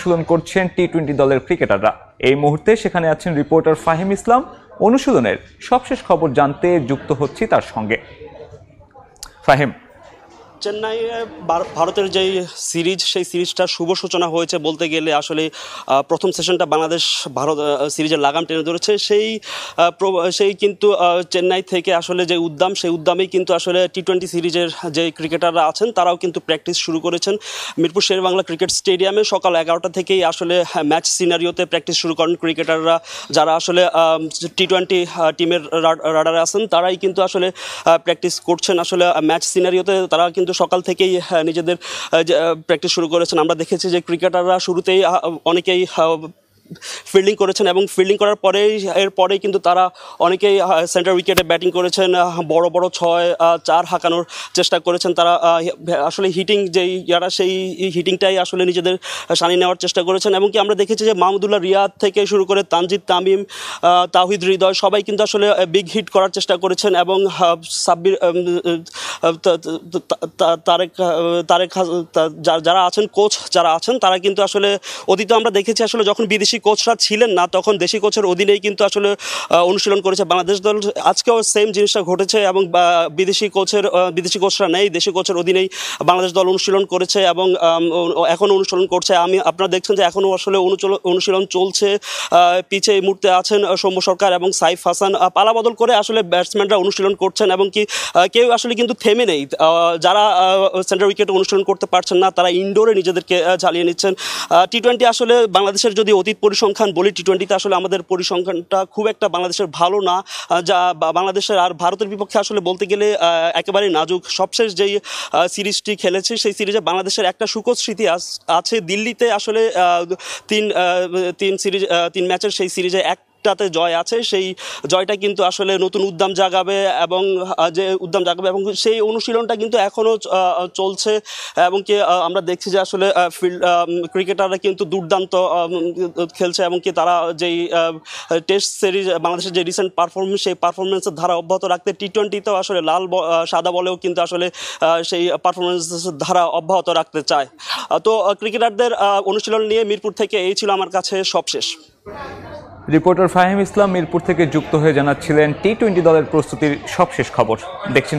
অনুশীলন করছেন টি-20 দলের ক্রিকেটাররা। এই মুহূর্তে সেখানে আছেন রিপোর্টার ফাহিম ইসলাম। অনুশীলনের সবশেষ খবর জানতে যুক্ত হচ্ছি তার সঙ্গে। ফাহিম, চেন্নাইয়ে ভারতের যেই সিরিজ, সেই সিরিজটার শুভ সূচনা হয়েছে বলতে গেলে আসলে প্রথম সেশনটা বাংলাদেশ ভারত সিরিজের লাগাম টেনে ধরেছে। সেই কিন্তু চেন্নাই থেকে আসলে যে উদ্যম, সেই উদ্যমেই কিন্তু আসলে টি-20 সিরিজের যে ক্রিকেটাররা আছেন তারাও কিন্তু প্র্যাকটিস শুরু করেছেন। মিরপুর শেরেবাংলা ক্রিকেট স্টেডিয়ামে সকাল 11টা থেকেই আসলে ম্যাচ সিনারিওতে প্র্যাকটিস শুরু করেন ক্রিকেটাররা। যারা আসলে টি-20 টিমের রাডারে আছেন তারাই কিন্তু আসলে প্র্যাকটিস করছেন। আসলে ম্যাচ সিনারিওতে তারা কিন্তু সকাল থেকেই নিজেদের প্র্যাকটিস শুরু করেছেন। আমরা দেখেছি যে ক্রিকেটাররা শুরুতেই অনেকেই ফিল্ডিং করেছেন এবং ফিল্ডিং করার পরেই কিন্তু তারা অনেকেই সেন্টার উইকেটে ব্যাটিং করেছেন, বড় বড় 6-4 হাঁকানোর চেষ্টা করেছেন। তারা আসলে হিটিং যেই সেই হিটিংটাই আসলে নিজেদের সানিয়ে নেওয়ার চেষ্টা করেছেন। এবং কি আমরা দেখেছি যে মাহমুদুল্লাহ রিয়াদ থেকে শুরু করে তানজিদ তামিম, তাওহিদ হৃদয় সবাই কিন্তু আসলে বিগ হিট করার চেষ্টা করেছেন। এবং সাব্বির, তারেক যারা আছেন, কোচ যারা আছেন, তারা কিন্তু আসলে অতীতে আমরা দেখেছি আসলে যখন বিদেশি কোচরা ছিলেন না তখন দেশি কোচের অধীনেই কিন্তু আসলে অনুশীলন করেছে বাংলাদেশ দল। আজকেও সেম জিনিসটা ঘটেছে এবং বিদেশি কোচরা নেই, দেশি কোচের অধীনেই বাংলাদেশ দল অনুশীলন করেছে এবং এখনও অনুশীলন করছে। আপনারা দেখছেন যে এখনও আসলে অনুশীলন চলছে। পিচে এই মুহূর্তে আছেন সৌম্য সরকার এবং সাইফ হাসান। পালা বদল করে আসলে ব্যাটসম্যানরা অনুশীলন করছেন এবং কি কেউ আসলে কিন্তু থেমে নেই। যারা সেন্টার উইকেটে অনুশীলন করতে পারছেন না তারা ইনডোরে নিজেদেরকে ঝালিয়ে নিচ্ছেন। টি-20 আসলে বাংলাদেশের যদি অতীত পরিসংখ্যান বলি, টি-20তে আসলে আমাদের পরিসংখ্যানটা খুব একটা বাংলাদেশের ভালো না। যা বাংলাদেশের আর ভারতের বিপক্ষে আসলে বলতে গেলে একেবারেই নাজুক। সবশেষ যেই সিরিজটি খেলেছে সেই সিরিজে বাংলাদেশের একটা সুখদ স্মৃতি আছে। দিল্লিতে আসলে তিন ম্যাচের সেই সিরিজে একটাতে জয় আছে। সেই জয়টা কিন্তু আসলে নতুন উদ্যম জাগাবে এবং সেই অনুশীলনটা কিন্তু এখনও চলছে। এবং কি আমরা দেখছি যে আসলে ক্রিকেটাররা কিন্তু দুর্দান্ত খেলছে এবং কি তারা যেই টেস্ট সিরিজ বাংলাদেশের যে রিসেন্ট পারফরমেন্স, সেই পারফরমেন্সের ধারা অব্যাহত রাখতে টি-20তেও আসলে সাদা বলেও কিন্তু আসলে সেই পারফরমেন্সের ধারা অব্যাহত রাখতে চায়। তো ক্রিকেটারদের অনুশীলন নিয়ে মিরপুর থেকে এই ছিল আমার কাছে সবশেষ। রিপোর্টার ফাহিম ইসলাম মিরপুর থেকে যুক্ত হয়ে জানাচ্ছিলেন টি-20 দলের প্রস্তুতির সবশেষ খবর। দেখছেন।